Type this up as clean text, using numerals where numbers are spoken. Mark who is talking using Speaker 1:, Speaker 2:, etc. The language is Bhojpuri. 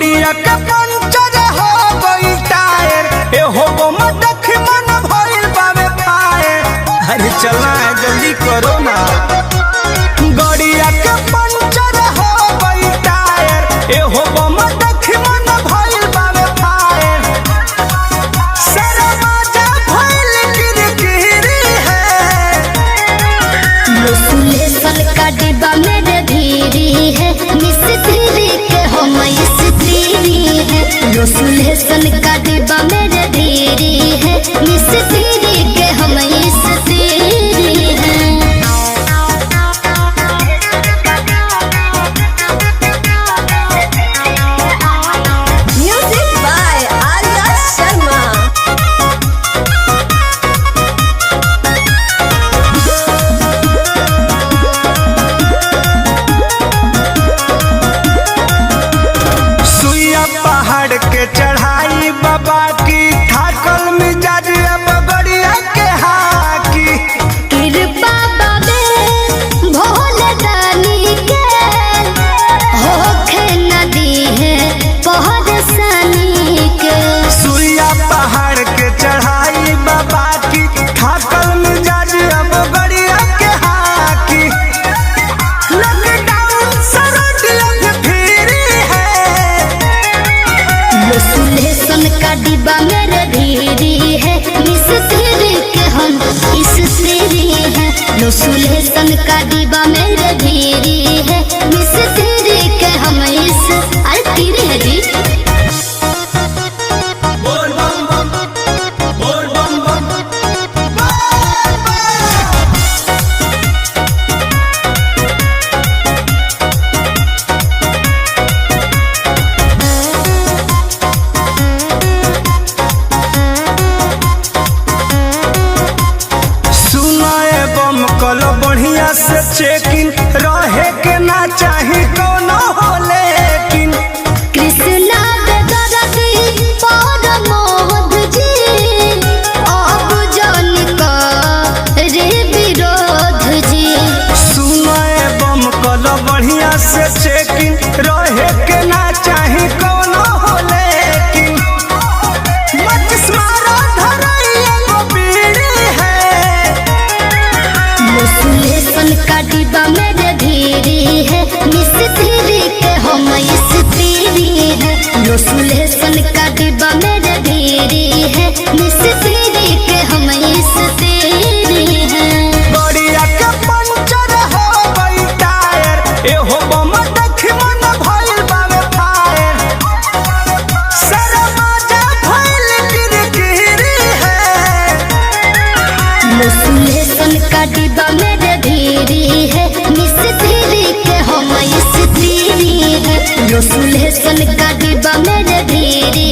Speaker 1: गड़िया के पंचर हो गई टायर ए हो गो मदख मन भइल बावे फायर। अरे चलना है जल्दी करो ना। गड़िया के पंचर हो गई टायर ए हो गो मदख मन भइल बावे फायर। शर्मा भइल किरकिरी है।
Speaker 2: सुलेसन का डिब्बा मेरे धीरी है, मिस्त्री के हम स्त्री है। यो सुलेसन का डिब्बा मेरे धीरी है, मिस्त्री के हम स्त्री है।
Speaker 3: Music by Arya Sharma.
Speaker 1: सुइया पहाड़ के चढ़ाई बाबा की थाकल मिजाज अब गड़िया के हाकी।
Speaker 2: कृपा बाबे भोले दानी के होखे नदी है पहर सनी के।
Speaker 1: सुइया पहाड़ के चढ़ाई बाबा की थाकल मिजाज अब गड़िया के हाकी। लॉकडाउन सरोटिया फिरी है।
Speaker 2: यो सुलेसन का डिब्बा मेरे धीरी है, मिस्त्री के हम स्त्री है। यो सुलेसन का डिब्बा मेरे धीरी है, मिस्त्री के हम अरे तीरी है जी।
Speaker 1: बोल बम बम बोल बम बम सुनाए बम कलो बढ़िया से चेकिंग रहे के ना चाही कोनो हो लेकिन।
Speaker 2: कृष्णा बेदरदी पर मोहद जी अब जन का रे विरोध जी।
Speaker 1: सुनाए बम कलो बढ़िया से चेकिंग रहे के ना चाही कोनो हो लेकिन। मत स्मारो धरैया को पीड़ी है।
Speaker 2: यो सुलेसन का डिब्बा मेरे धीरी है, मिस्त्री के हम स्त्री है। यो सुलेसन का डिब्बा मेरे धीरी है, मिस्त्री के हम स्त्री है।
Speaker 1: गड़िया के पंचर हो गई टायर ए हो बम देख मन भइल बावे फायर। शर्मा भइल किरकिरी है।
Speaker 2: यो सुलेसन का डिब्बा मेरे धीरी है, मिस्त्री के हम स्त्री है। यो सुलेसन का डिब्बा मेरे धीरी